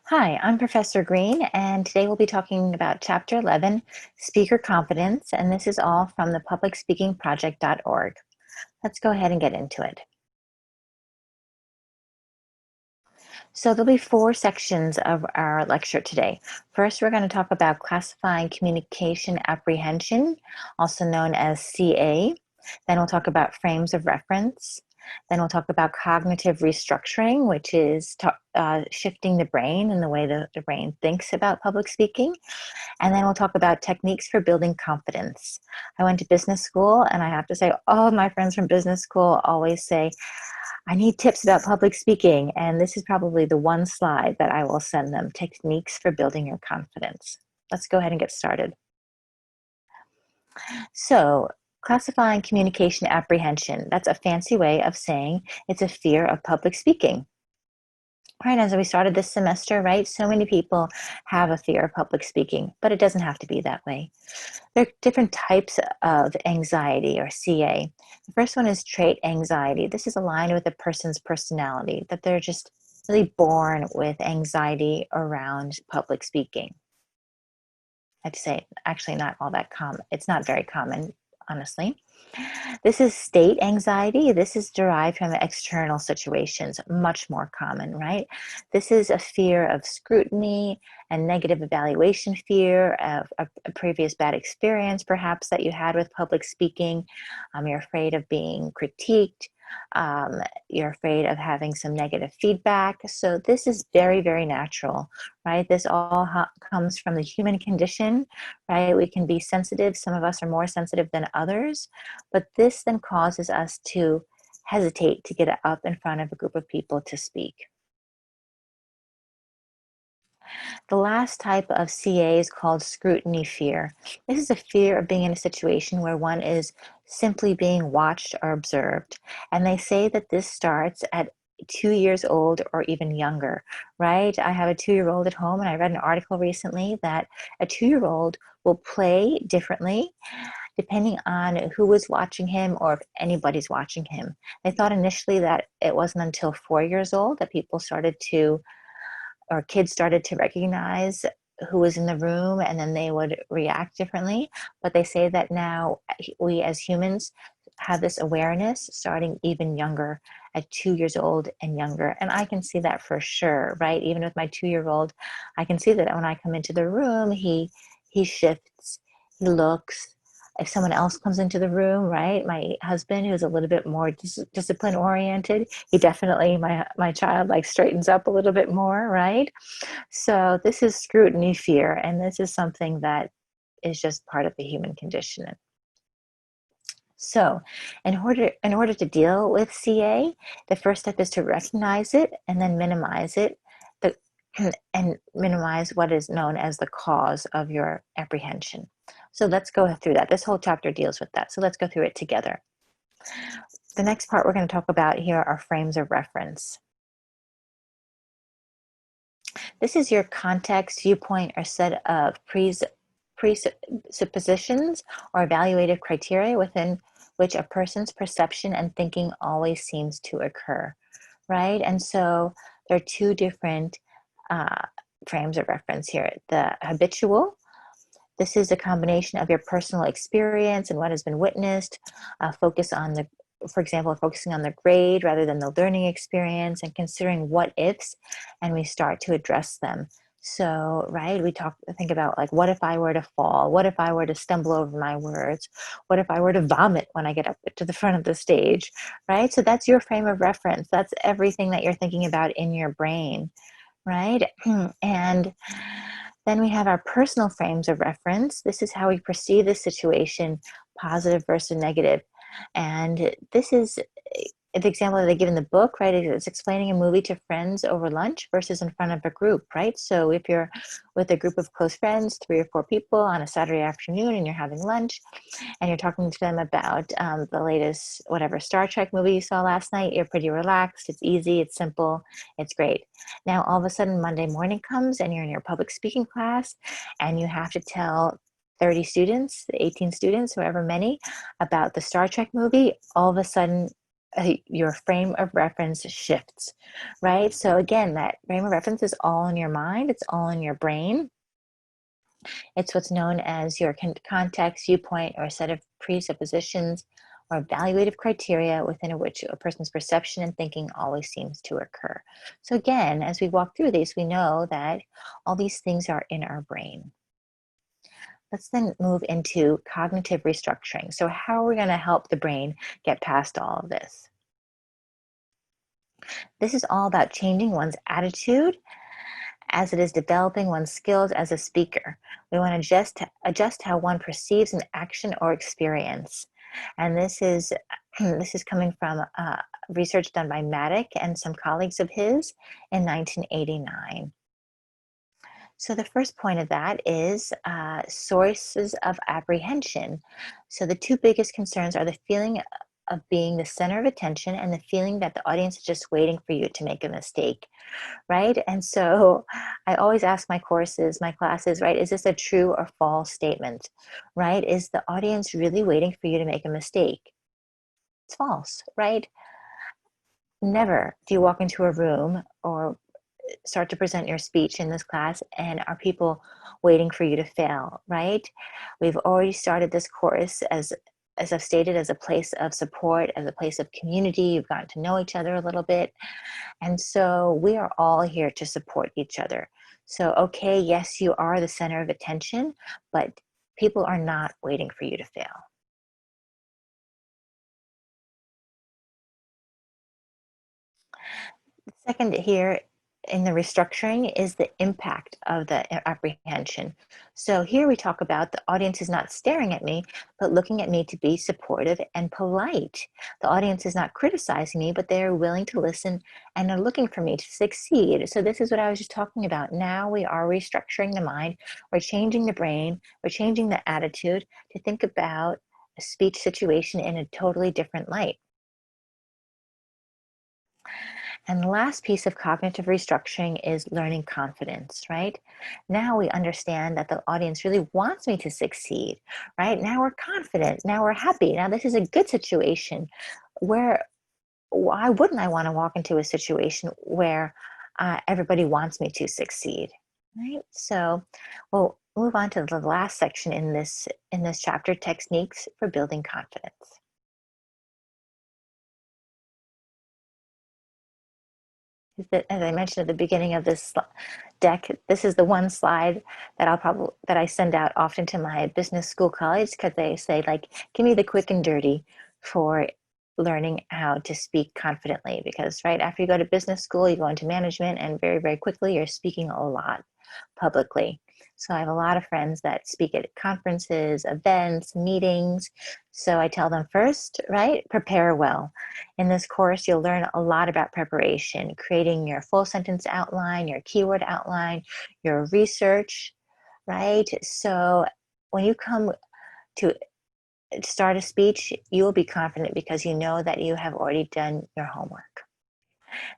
Hi, I'm Professor Green, and today we'll be talking about Chapter 11, Speaker Confidence, and this is all from the publicspeakingproject.org. Let's go ahead and get into it. So there'll be four sections of our lecture today. First, we're going to talk about classifying communication apprehension, also known as CA. Then we'll talk about frames of reference. Then we'll talk about cognitive restructuring, which is shifting the brain and the way the brain thinks about public speaking. And then we'll talk about techniques for building confidence. I went to business school, and I have to say, all of my friends from business school always say, I need tips about public speaking. And this is probably the one slide that I will send them, techniques for building your confidence. Let's go ahead and get started. So, classifying communication apprehension, that's a fancy way of saying it's a fear of public speaking. Right, as we started this semester, right, so many people have a fear of public speaking, but it doesn't have to be that way. There are different types of anxiety, or CA. The first one is trait anxiety. This is aligned with a person's personality, that they're just really born with anxiety around public speaking. I'd say actually not all that common. It's not very common, honestly. This is state anxiety. This is derived from external situations, much more common, right? This is a fear of scrutiny and negative evaluation fear of a previous bad experience, perhaps, that you had with public speaking. You're afraid of being critiqued. You're afraid of having some negative feedback. So this is very, very natural, right? This all comes from the human condition, right? We can be sensitive. Some of us are more sensitive than others, but this then causes us to hesitate to get up in front of a group of people to speak. The last type of CA is called scrutiny fear. This is a fear of being in a situation where one is simply being watched or observed. And they say that this starts at 2 years old or even younger, right? I have a 2-year-old at home, and I read an article recently that a 2-year-old will play differently depending on who was watching him or if anybody's watching him. They thought initially that it wasn't until 4 years old that people started to, or kids started to recognize who was in the room, and then they would react differently. But they say that now we as humans have this awareness starting even younger, at 2 years old and younger. And I can see that for sure, right? Even with my 2-year-old, I can see that when I come into the room, he shifts, he looks. If someone else comes into the room, right? My husband, who's a little bit more discipline oriented, he definitely, my child, like straightens up a little bit more, right? So this is scrutiny fear, and this is something that is just part of the human condition. So in order to deal with CA, the first step is to recognize it and then minimize it, the, and minimize what is known as the cause of your apprehension. So let's go through that. This whole chapter deals with that. So let's go through it together. The next part we're going to talk about here are frames of reference. This is your context, viewpoint, or set of presuppositions or evaluative criteria within which a person's perception and thinking always seems to occur, right? And so there are two different uh, frames of reference here. The habitual, this is a combination of your personal experience and what has been witnessed, focus on the, for example, focusing on the grade rather than the learning experience, and considering what ifs, and we start to address them. So, right, think about, like, what if I were to fall? What if I were to stumble over my words? What if I were to vomit when I get up to the front of the stage, right? So that's your frame of reference. That's everything that you're thinking about in your brain, right? And then we have our personal frames of reference. This is how we perceive the situation, positive versus negative. And this is the example that they give in the book, right? It's explaining a movie to friends over lunch versus in front of a group, right? So if you're with a group of close friends, 3 or 4 people on a Saturday afternoon, and you're having lunch, and you're talking to them about the latest, whatever, Star Trek movie you saw last night, you're pretty relaxed, it's easy, it's simple, it's great. Now, all of a sudden, Monday morning comes, and you're in your public speaking class, and you have to tell 30 students, 18 students, however many, about the Star Trek movie. All of a sudden, your frame of reference shifts, right? So again, that frame of reference is all in your mind, it's all in your brain. It's what's known as your context, viewpoint, or a set of presuppositions or evaluative criteria within which a person's perception and thinking always seems to occur. So again, as we walk through these, we know that all these things are in our brain. Let's then move into cognitive restructuring. So how are we going to help the brain get past all of this? This is all about changing one's attitude as it is developing one's skills as a speaker. We want to adjust how one perceives an action or experience. And this is this is coming from research done by Maddock and some colleagues of his in 1989. So the first point of that is sources of apprehension. So the two biggest concerns are the feeling of being the center of attention and the feeling that the audience is just waiting for you to make a mistake, right? And so I always ask my courses, my classes, right, is this a true or false statement, right? Is the audience really waiting for you to make a mistake? It's false, right? Never do you walk into a room or start to present your speech in this class and are people waiting for you to fail, right? We've already started this course as I've stated, as a place of support, as a place of community. You've gotten to know each other a little bit. And so we are all here to support each other. So, okay, yes, you are the center of attention, but people are not waiting for you to fail. Second here in the restructuring is the impact of the apprehension. So here we talk about the audience is not staring at me, but looking at me to be supportive and polite. The audience is not criticizing me, but they are willing to listen and are looking for me to succeed. So this is what I was just talking about. Now we are restructuring the mind. We're changing the brain. We're changing the attitude to think about a speech situation in a totally different light. And the last piece of cognitive restructuring is learning confidence, right? Now we understand that the audience really wants me to succeed, right? Now we're confident. Now we're happy. Now this is a good situation. Why wouldn't I want to walk into a situation where everybody wants me to succeed, right? So we'll move on to the last section in this chapter, techniques for building confidence. As I mentioned at the beginning of this deck, this is the one slide that I send out often to my business school colleagues because they say, like, give me the quick and dirty for learning how to speak confidently. Because right after you go to business school, you go into management, and very, very quickly you're speaking a lot publicly. So I have a lot of friends that speak at conferences, events, meetings. So I tell them first, right, prepare well. In this course, you'll learn a lot about preparation, creating your full sentence outline, your keyword outline, your research, right? So when you come to start a speech, you will be confident because you know that you have already done your homework.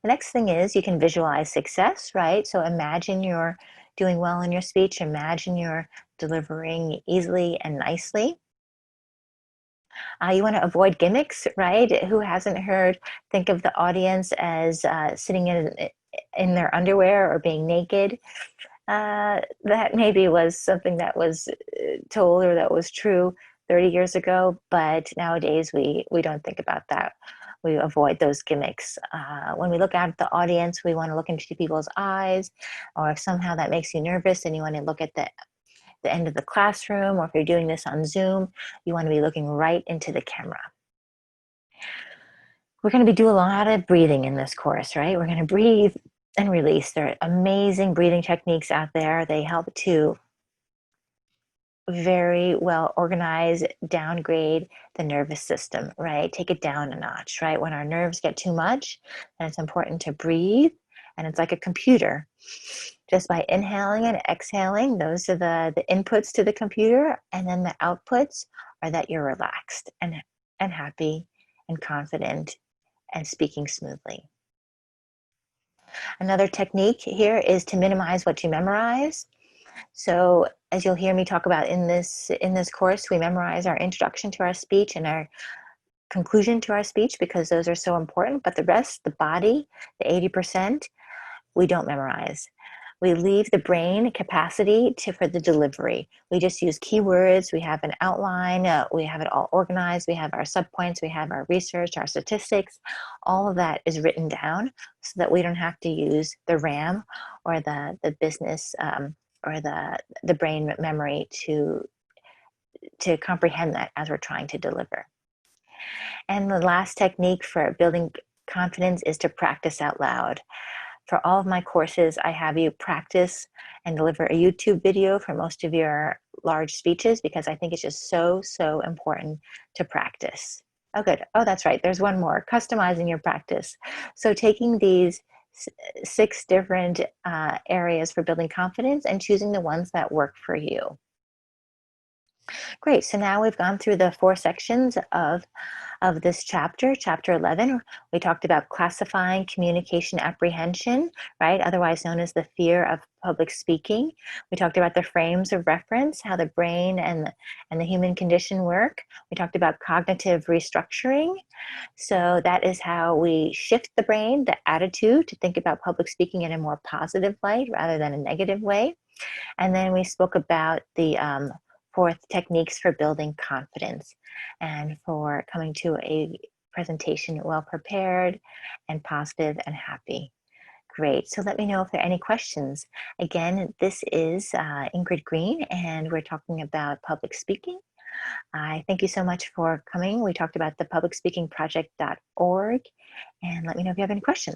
The next thing is you can visualize success, right? So imagine you're doing well in your speech, imagine you're delivering easily and nicely. You want to avoid gimmicks, right? Who hasn't heard, think of the audience as sitting in their underwear or being naked. That maybe was something that was told or that was true 30 years ago, but nowadays we don't think about that. We avoid those gimmicks. When we look out at the audience, we want to look into people's eyes, or if somehow that makes you nervous and you want to look at the end of the classroom, or if you're doing this on Zoom, you want to be looking right into the camera. We're going to be doing a lot of breathing in this course, right? We're going to breathe and release. There are amazing breathing techniques out there. They help to very well organize, downgrade the nervous system, right? Take it down a notch, right? When our nerves get too much, then it's important to breathe. And it's like a computer. Just by inhaling and exhaling, those are the inputs to the computer. And then the outputs are that you're relaxed and happy and confident and speaking smoothly. Another technique here is to minimize what you memorize. So as you'll hear me talk about in this course, we memorize our introduction to our speech and our conclusion to our speech because those are so important, but the rest, the body, the 80%, we don't memorize. We leave the brain capacity for the delivery. We just use keywords, we have an outline, we have it all organized, we have our subpoints, we have our research, our statistics. All of that is written down so that we don't have to use the RAM or the business or the brain memory to comprehend that as we're trying to deliver. And the last technique for building confidence is to practice out loud. For all of my courses, I have you practice and deliver a YouTube video for most of your large speeches because I think it's just so, so important to practice. Oh, good. Oh, that's right. There's one more, customizing your practice. So taking these 6 different areas for building confidence and choosing the ones that work for you. Great. So now we've gone through the 4 sections of this chapter, chapter 11. We talked about classifying communication apprehension, right? Otherwise known as the fear of public speaking. We talked about the frames of reference, how the brain and the human condition work. We talked about cognitive restructuring. So that is how we shift the brain, the attitude to think about public speaking in a more positive light rather than a negative way. And then we spoke about the 4th techniques for building confidence and for coming to a presentation well prepared and positive and happy. Great. So let me know if there are any questions. Again, this is Ingrid Green, and we're talking about public speaking. I thank you so much for coming. We talked about the publicspeakingproject.org, and let me know if you have any questions.